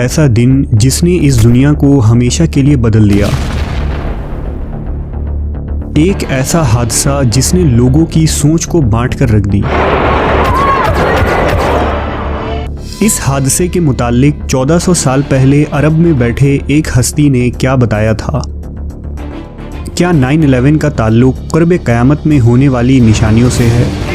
ऐसा दिन जिसने इस दुनिया को हमेशा के लिए बदल दिया। एक ऐसा हादसा जिसने लोगों की सोच को बांट कर रख दी। इस हादसे के मुतालिक 1400 साल पहले अरब में बैठे एक हस्ती ने क्या बताया था? क्या 9/11 का ताल्लुक क़ुर्ब क़यामत में होने वाली निशानियों से है?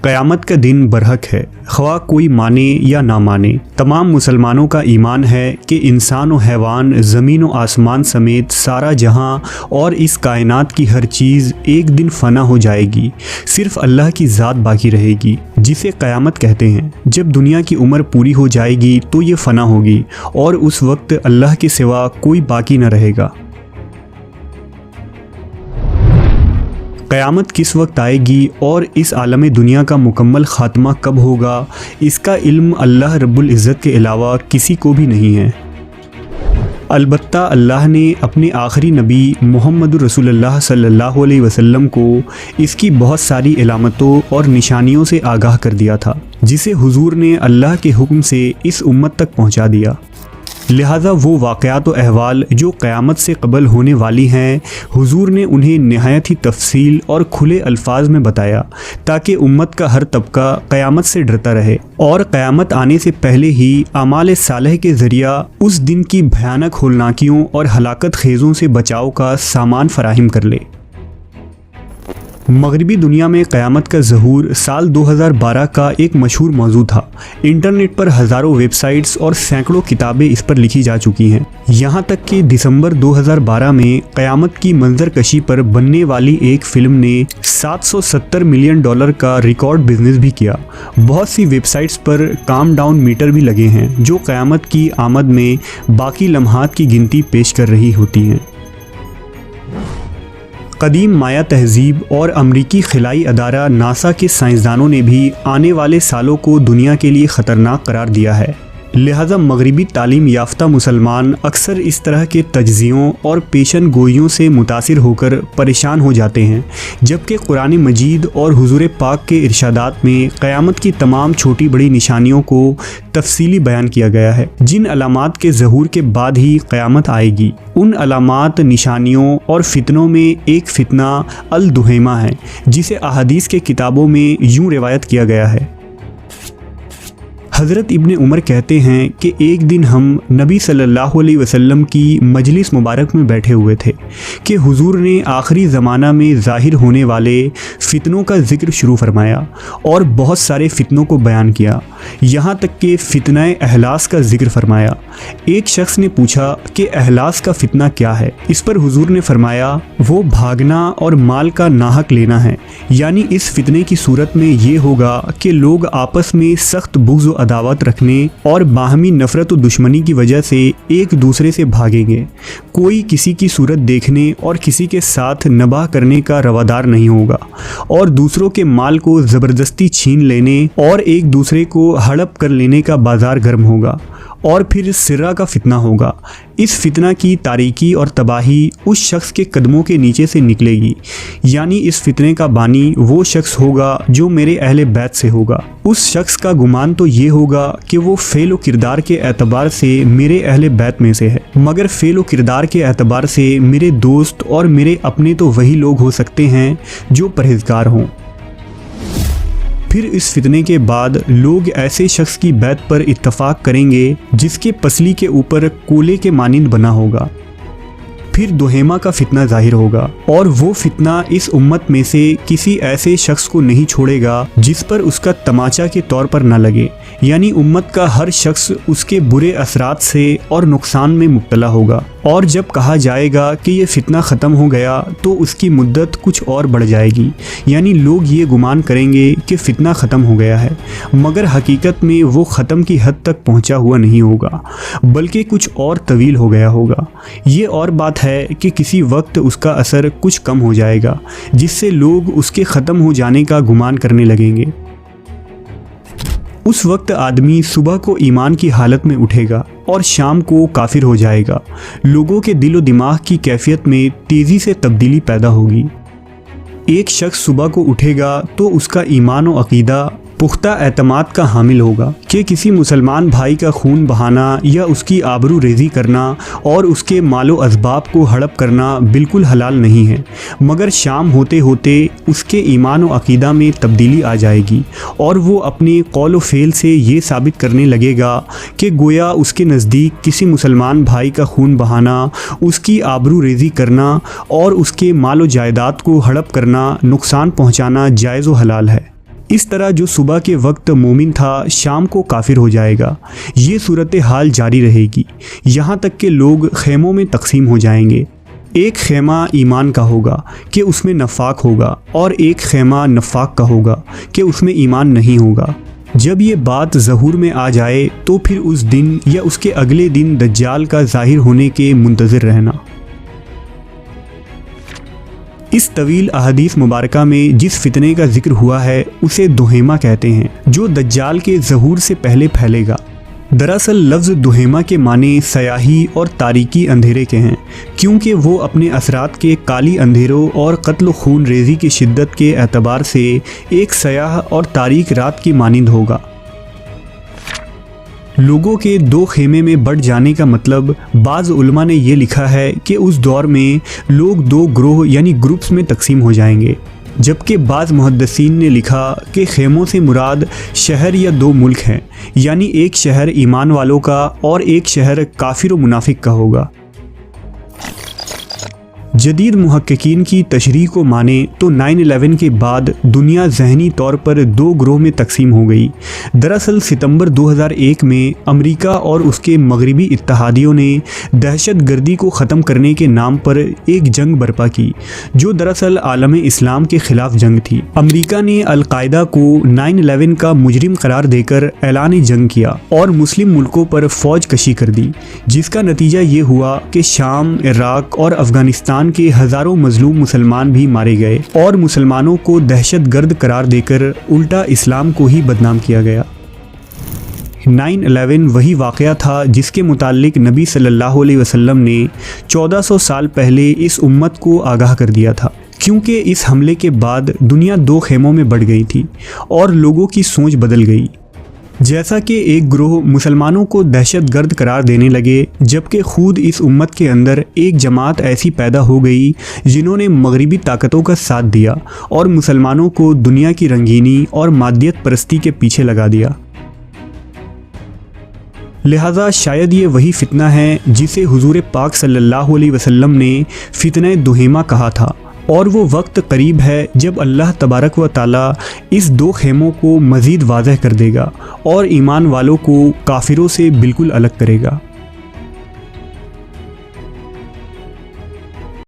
क़यामत का दिन बरहक है, ख्वाह कोई माने या ना माने। तमाम मुसलमानों का ईमान है कि इंसान और हैवान, ज़मीन और आसमान समेत सारा जहां और इस कायनात की हर चीज़ एक दिन फ़ना हो जाएगी। सिर्फ अल्लाह की ज़ात बाकी रहेगी, जिसे क़यामत कहते हैं। जब दुनिया की उम्र पूरी हो जाएगी तो ये फ़ना होगी और उस वक्त अल्लाह के सिवा कोई बाकी न रहेगा। क़यामत किस वक्त आएगी और इस आलम दुनिया का मुकम्मल ख़ात्मा कब होगा, इसका इल्म अल्लाह रब्बुल इज़्ज़त के अलावा किसी को भी नहीं है। अलबत्ता अल्लाह ने अपने आखिरी नबी मोहम्मद रसूलुल्लाह सल्लल्लाहु अलैहि वसल्लम को इसकी बहुत सारी इलामतों और निशानियों से आगाह कर दिया था, जिसे हुजूर ने अल्लाह के हुक्म से इस उम्मत तक पहुँचा दिया। लिहाजा वो वाक़यात और अहवाल जो क़यामत से क़बल होने वाली हैं, हुजूर ने उन्हें नहायत ही तफसील और खुले अल्फाज में बताया, ताकि उम्मत का हर तबका क़यामत से डरता रहे और क़यामत आने से पहले ही आमाल सालेह के ज़रिया उस दिन की भयानक होलनाकियों और हलाकत खेज़ों से बचाव का सामान फराहिम कर ले। मगरबी दुनिया में क़यामत का ज़हूर साल 2012 का एक मशहूर मौजू था। इंटरनेट पर हज़ारों वेबसाइट्स और सैकड़ों किताबें इस पर लिखी जा चुकी हैं। यहाँ तक कि दिसंबर 2012 में क़यामत की मंजरकशी पर बनने वाली एक फ़िल्म ने $770 मिलियन का रिकॉर्ड बिजनेस भी किया। बहुत सी वेबसाइट्स पर काम डाउन मीटर भी लगे हैं, जो क़यामत की आमद में बाकी लम्हात की गिनती पेश कर रही होती हैं। कदीम माया तहज़ीब और अमरीकी खिलाई अदारा नासा के साइंसदानों ने भी आने वाले सालों को दुनिया के लिए ख़तरनाक करार दिया है। लिहाजा मगरिबी तालीम याफ्ता मुसलमान अक्सर इस तरह के तज्ज़ियों और पेशन गोइयों से मुतासिर होकर परेशान हो जाते हैं, जबकि कुरान मजीद और हुजूर पाक के इरशादात में क़यामत की तमाम छोटी बड़ी निशानियों को तफसीली बयान किया गया है, जिन अलामात के ज़हूर के बाद ही क़यामत आएगी। उन अलामात, निशानियों और फितनों में एक फ़ितना अल दुहैमा है, जिसे अहादीस के किताबों में यूँ रिवायत किया गया है। हज़रत इब्ने उमर कहते हैं कि एक दिन हम नबी सल्लल्लाहु अलैहि वसल्लम की मजलिस मुबारक में बैठे हुए थे कि हुजूर ने आखिरी ज़माना में ज़ाहिर होने वाले फ़ितनों का ज़िक्र शुरू फरमाया और बहुत सारे फ़ितनों को बयान किया, यहाँ तक कि फ़ितना अहलास का ज़िक्र फरमाया। एक शख्स ने पूछा कि अहलास का फ़ितना क्या है? इस पर हुजूर ने फरमाया, वो भागना और माल का नाहक लेना है। यानी इस फ़ितने की सूरत में ये होगा कि लोग आपस में सख्त बुग़्ज़ व अदावत रखने और बाहमी नफ़रत और दुश्मनी की वजह से एक दूसरे से भागेंगे। कोई किसी की सूरत देखने और किसी के साथ नबाह करने का रवादार नहीं होगा और दूसरों के माल को ज़बरदस्ती छीन लेने और एक दूसरे को हड़प कर लेने का बाजार गर्म होगा। और फिर सिर्रा का फ़ितना होगा। इस फ़ितना की तारीकी और तबाही उस शख्स के कदमों के नीचे से निकलेगी। यानी इस फ़ितने का बानी वो शख्स होगा जो मेरे अहले बैत से होगा। उस शख्स का गुमान तो ये होगा कि वो फ़ेल व किरदार के एतबार से मेरे अहले बैत में से है, मगर फ़ेल व किरदार के एतबार से मेरे दोस्त और मेरे अपने तो वही लोग हो सकते हैं जो परहेज़गार हों। फिर इस फितने के बाद लोग ऐसे शख्स की बैत पर इत्तफाक करेंगे जिसके पसली के ऊपर कोले के मानिंद बना होगा। फिर दुहेमा का फितना जाहिर होगा और वो फितना इस उम्मत में से किसी ऐसे शख्स को नहीं छोड़ेगा जिस पर उसका तमाचा के तौर पर न लगे। यानी उम्मत का हर शख्स उसके बुरे असरात से और नुकसान में मुब्तला होगा। और जब कहा जाएगा कि ये फितना ख़त्म हो गया तो उसकी मुद्दत कुछ और बढ़ जाएगी। यानी लोग ये गुमान करेंगे कि फ़ितना ख़त्म हो गया है, मगर हकीकत में वो ख़त्म की हद तक पहुंचा हुआ नहीं होगा, बल्कि कुछ और तवील हो गया होगा। ये और बात है कि किसी वक्त उसका असर कुछ कम हो जाएगा, जिससे लोग उसके ख़त्म हो जाने का गुमान करने लगेंगे। उस वक्त आदमी सुबह को ईमान की हालत में उठेगा और शाम को काफिर हो जाएगा। लोगों के दिलो दिमाग की कैफियत में तेज़ी से तब्दीली पैदा होगी। एक शख्स सुबह को उठेगा तो उसका ईमान और अकीदा पुख्ता एतमाद का हामिल होगा कि किसी मुसलमान भाई का खून बहाना या उसकी आबरू रेज़ी करना और उसके मालो असबाब को हड़प करना बिल्कुल हलाल नहीं है। मगर शाम होते होते उसके ईमान और अकीदा में तब्दीली आ जाएगी और वो अपने कौल व फ़ेल से ये साबित करने लगेगा कि गोया उसके नज़दीक किसी मुसलमान भाई का खून बहाना, उसकी आबरू रेज़ी करना और उसके मालो जायदाद को हड़प करना, नुकसान पहुँचाना जायज़ व हलाल है। इस तरह जो सुबह के वक्त मोमिन था शाम को काफिर हो जाएगा। ये सूरत हाल जारी रहेगी यहाँ तक कि लोग खेमों में तकसीम हो जाएंगे। एक खेमा ईमान का होगा कि उसमें नफाक होगा और एक खेमा नफाक का होगा कि उसमें ईमान नहीं होगा। जब ये बात ज़हूर में आ जाए तो फिर उस दिन या उसके अगले दिन दज्जाल का ज़ाहिर होने के मुंतज़िर रहना। इस तवील अहदीस मुबारका में जिस फितने का जिक्र हुआ है उसे दुहेमा कहते हैं, जो दज्जाल के ज़हूर से पहले फैलेगा। दरअसल लफ्ज़ दुहेमा के माने सयाही और तारीकी अंधेरे के हैं, क्योंकि वो अपने असरात के काली अंधेरों और कत्ल खून रेज़ी की शिद्दत के एतबार से एक सयाह और तारीक रात की मानिंद होगा। लोगों के दो खेमे में बढ़ जाने का मतलब बाज़ उलमा ने ये लिखा है कि उस दौर में लोग दो ग्रोह यानी ग्रुप्स में तकसीम हो जाएंगे, जबकि बाज़ मुहद्दिसीन ने लिखा कि खेमों से मुराद शहर या दो मुल्क हैं, यानी एक शहर ईमान वालों का और एक शहर काफिर व मुनाफिक का होगा। जदीद मुहक्किकीन की तशरीह को माने तो 9/11 के बाद दुनिया ज़हनी तौर पर दो ग्रोह में तकसीम हो गई। दरअसल सितंबर 2001 में अमेरिका और उसके मगरबी इत्तहादियों ने दहशत गर्दी को ख़त्म करने के नाम पर एक जंग बर्पा की, जो दरअसल आलम इस्लाम के ख़िलाफ़ जंग थी। अमेरिका ने अल-कायदा को 9/11 का मुजरिम करार देकर ऐलान जंग किया और मुस्लिम मुल्कों पर फ़ौज कशी कर दी, जिसका नतीजा ये हुआ कि शाम, इराक़ और अफ़गानिस्तान के हज़ारों मजलूम मुसलमान भी मारे गए और मुसलमानों को दहशत गर्द करार देकर उल्टा इस्लाम को ही बदनाम किया गया। 9/11 वही वाक़या था जिसके मुताल्लिक नबी सल्लल्लाहु अलैहि वसल्लम ने 1400 साल पहले इस उम्मत को आगाह कर दिया था, क्योंकि इस हमले के बाद दुनिया दो खेमों में बढ़ गई थी और लोगों की सोच बदल गई। जैसा कि एक ग्रोह मुसलमानों को दहशत गर्द करार देने लगे, जबकि खुद इस उम्मत के अंदर एक जमात ऐसी पैदा हो गई जिन्होंने मगरिबी ताकतों का साथ दिया और मुसलमानों को दुनिया की रंगीनी और मादियत परस्ती के पीछे लगा दिया। लिहाजा शायद ये वही फितना है जिसे हुजूर पाक सल्लल्लाहु अलैहि वसल्लम ने फितने दुहेमा कहा था, और वो वक्त करीब है जब अल्लाह तबारक व ताला इस दो खेमों को मज़ीद वाज़ह कर देगा और ईमान वालों को काफिरों से बिल्कुल अलग करेगा।